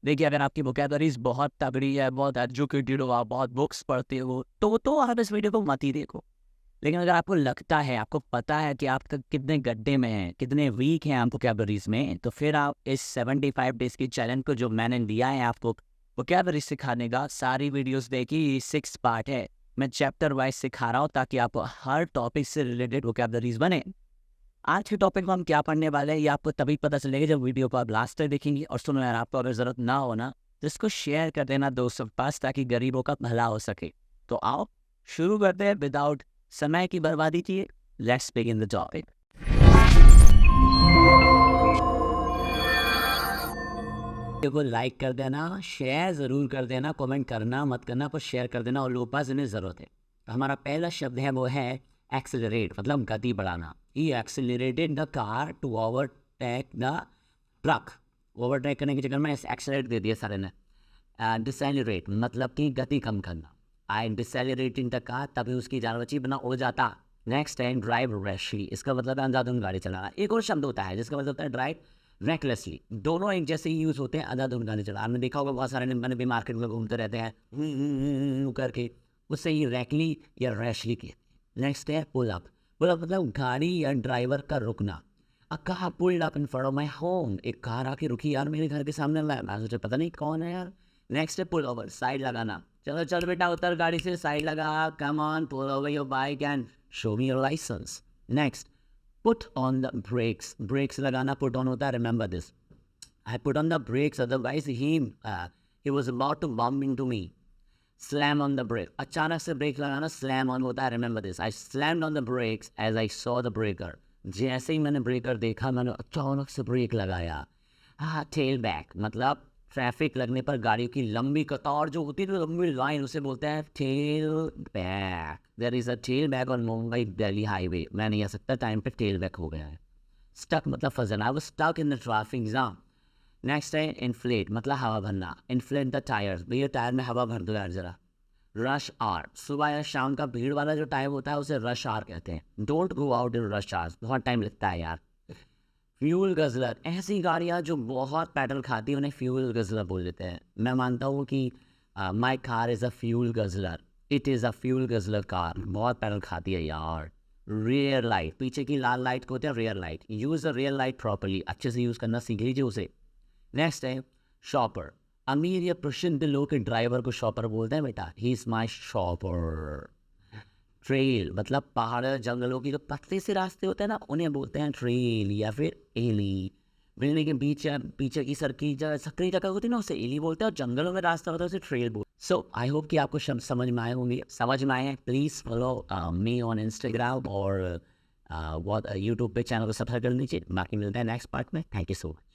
देखिए, अगर आपकी वोकैबुलरीज़ बहुत तगड़ी है, बहुत एजुकेटेड हो आप, बहुत बुक्स पढ़ते हो, तो आप इस वीडियो को मत ही देखो। लेकिन अगर आपको लगता है, आपको पता है कि आप कितने गड्ढे में हैं, कितने वीक हैं आप वोकैबुलरीज़ में, तो फिर आप इस 75 डेज़ की चैलेंज को जो मैंने लिया है आपको वोकैबुलरी सिखाने का, सारी वीडियोज़ देखिए, ये 6 पार्ट है। मैं चैप्टर वाइज़ सिखा रहा हूँ ताकि आपको हर टॉपिक से रिलेटेड वोकैबुलरीज़ बने। आज के टॉपिक में हम क्या पढ़ने वाले हैं, ये आपको तभी पता चलेगा जब वीडियो को आप लास्ट तक देखेंगे। और सुनो यार, आपको अगर ज़रूरत ना हो ना, तो इसको शेयर कर देना दोस्तों के पास ताकि गरीबों का भला हो सके। तो आओ शुरू करते हैं विदाउट समय की बर्बादी किए। Let's begin the topic. Video को लाइक कर देना, शेयर ज़रूर कर देना, कमेंट करना मत करना, पर शेयर कर देना और लोगों के पास जिन्हें ज़रूरत है। तो हमारा पहला शब्द है वो है एक्सेलरेट, मतलब गति बढ़ाना। He accelerated the car to overtake the truck. Overtake करने के चक्कर में एक्सेलरेट दे दिया सारे ने। डिसेलरेट मतलब कि गति कम करना। आई डिसेलरेट इन द कार, तभी उसकी जान बची, बना हो जाता। नेक्स्ट है ड्राइव रैशली, इसका मतलब है अंधाधुंध गाड़ी चलाना। एक और शब्द होता है जिसका मतलब होता है ड्राइव रेकलेसली। दोनों एक जैसे ही यूज़ होते हैं अंधाधुंध गाड़ी चला। आपने देखा होगा बहुत सारे मैंने भी मार्केट में घूमते रहते हैं करके, उससे ही रैकली या रैशली की। नेक्स्ट है पुल अप। पुल अप मतलब गाड़ी या ड्राइवर का रुकना। A car pulled up in front of my home, एक कार आके रुकी यार मेरे घर के सामने। मैं सोचा पता नहीं कौन है यार। नेक्स्ट है पुल ओवर, साइड लगाना। चलो चल बेटा उतर गाड़ी से, साइड लगा, come on pull over your bike and show me your licence. Next put on the brakes, brakes लगाना पुट ऑन होता है, remember this. I put on the brakes otherwise he was about to bump into me. Slam on the brake, अचानक से brake लगाना slam on होता है, remember this. I slammed on the brakes as I saw the breaker, जैसे ही मैंने breaker देखा मैंने अचानक से ब्रेक लगाया। हाँ, टेल बैक मतलब ट्रैफिक लगने पर गाड़ियों की लंबी कतार जो होती है, तो लंबी लाइन, उसे बोलते हैं tail back. There is a tail back on Mumbai Delhi highway. मैं नहीं आ सकता, टाइम पे टेल बैक हो गया है। स्टक मतलब फंस जाना, I was stuck in the traffic jam. Next है इन्फ्लेट मतलब हवा भरना। इन्फ्लेट द टायर्स, भैया टायर में हवा भर दो यार ज़रा। रश आवर, सुबह या शाम का भीड़ वाला जो टाइम होता है उसे रश आवर कहते हैं। Don't go out in rush hours, बहुत टाइम लगता है यार। फ्यूल गज़लर, ऐसी गाड़ियाँ जो बहुत पेट्रोल खाती है उन्हें फ्यूल गज़लर बोल देते हैं। मैं मानता हूँ कि my car is a fuel guzzler, it is a fuel guzzler car, बहुत पेट्रोल खाती है यार। रियर लाइट, पीछे की लाल लाइट को होते हैं रियर लाइट। यूज़ अ रियर लाइट प्रॉपरली, अच्छे से यूज़ करना सीख लीजिए उसे। नेक्स्ट है शॉपर। अमीर या प्रसिद्ध लोग के ड्राइवर को शॉपर बोलते हैं बेटा, he is my shopper. Trail मतलब पहाड़ जंगलों की जो पतले से रास्ते होते हैं ना, उन्हें बोलते हैं ट्रेल या फिर एली। बिजली के बीच या पीछे की सरकी सकरी जगह होती है ना, उसे एली बोलते हैं। और जंगलों में रास्ता होता है उसे ट्रेल बोलते हैं। सो आई होप कि आपको समझ में आए होंगे। समझ में आए हैं, please follow me on Instagram और यूट्यूब पे चैनल को सब्सक्राइब कर लीजिए। बाकी मिलते हैं नेक्स्ट पार्ट में। Thank you so much.